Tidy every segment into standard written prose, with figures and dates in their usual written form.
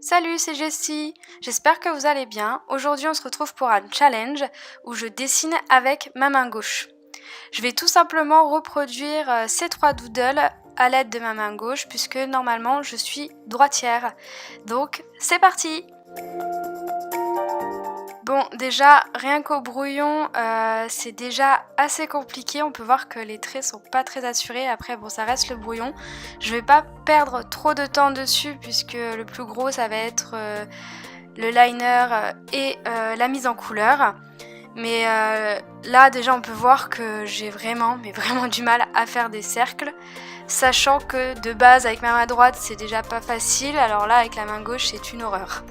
Salut, c'est Jessie. J'espère que vous allez bien. Aujourd'hui, on se retrouve pour un challenge où je dessine avec ma main gauche. Je vais tout simplement reproduire ces 3 doodles à l'aide de ma main gauche puisque normalement je suis droitière. Donc, c'est parti! Bon, déjà, rien qu'au brouillon, c'est déjà assez compliqué. On peut voir que les traits sont pas très assurés. Après, bon, ça reste le brouillon. Je vais pas perdre trop de temps dessus puisque le plus gros, ça va être le liner et la mise en couleur. Mais là, déjà, on peut voir que j'ai vraiment du mal à faire des cercles. Sachant que de base, avec ma main droite, c'est déjà pas facile. Alors là, avec la main gauche, c'est une horreur.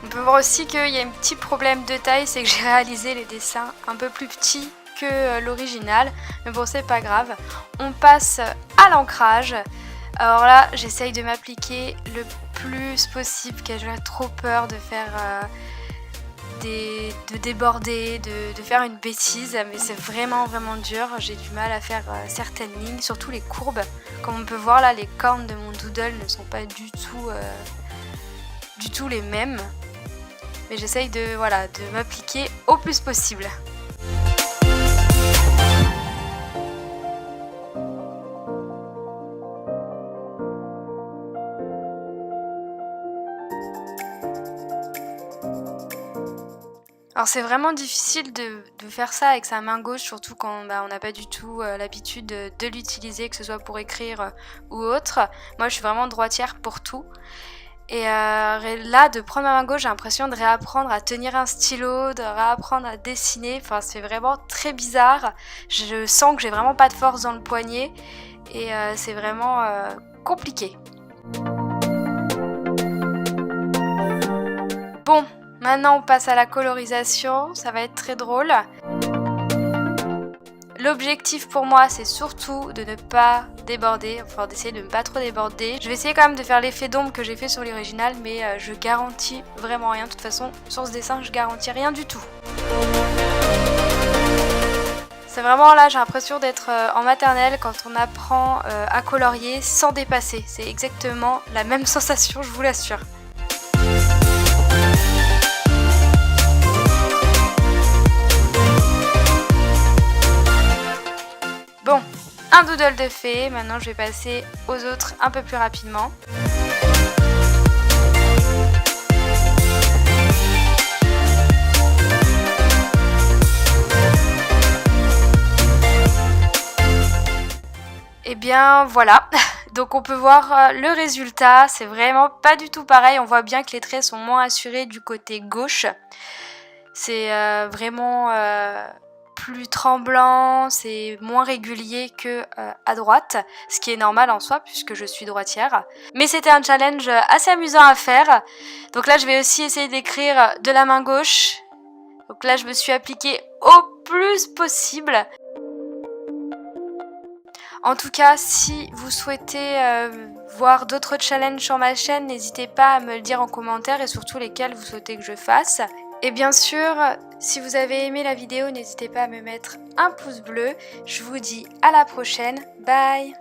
On peut voir aussi qu'il y a un petit problème de taille, c'est que j'ai réalisé les dessins un peu plus petits que l'original, mais bon, c'est pas grave. On passe à l'ancrage. Alors là, j'essaye de m'appliquer le plus possible, car j'ai trop peur de faire de déborder, de faire une bêtise, mais c'est vraiment dur. J'ai du mal à faire certaines lignes, surtout les courbes. Comme on peut voir là, les cornes de mon doodle ne sont pas du tout les mêmes. Mais j'essaye de m'appliquer au plus possible. Alors c'est vraiment difficile de faire ça avec sa main gauche, surtout quand on n'a pas du tout l'habitude de l'utiliser, que ce soit pour écrire ou autre. Moi je suis vraiment droitière pour tout. Et là, de prendre ma main gauche, j'ai l'impression de réapprendre à tenir un stylo, de réapprendre à dessiner. Enfin, c'est vraiment très bizarre. Je sens que j'ai vraiment pas de force dans le poignet et c'est vraiment compliqué. Bon, maintenant on passe à la colorisation. Ça va être très drôle. L'objectif pour moi, c'est surtout de ne pas déborder, enfin d'essayer de ne pas trop déborder. Je vais essayer quand même de faire l'effet d'ombre que j'ai fait sur l'original, mais je garantis vraiment rien. De toute façon, sur ce dessin, je garantis rien du tout. C'est vraiment là, j'ai l'impression d'être en maternelle quand on apprend à colorier sans dépasser. C'est exactement la même sensation, je vous l'assure. Bon, un doodle de fait, maintenant je vais passer aux autres un peu plus rapidement. Et bien voilà, donc on peut voir le résultat, c'est vraiment pas du tout pareil, on voit bien que les traits sont moins assurés du côté gauche. C'est vraiment plus tremblant, c'est moins régulier que à droite, ce qui est normal en soi puisque je suis droitière. Mais c'était un challenge assez amusant à faire. Donc là je vais aussi essayer d'écrire de la main gauche. Donc là je me suis appliquée au plus possible. En tout cas, si vous souhaitez voir d'autres challenges sur ma chaîne, n'hésitez pas à me le dire en commentaire et surtout lesquels vous souhaitez que je fasse. Et bien sûr, si vous avez aimé la vidéo, n'hésitez pas à me mettre un pouce bleu. Je vous dis à la prochaine. Bye!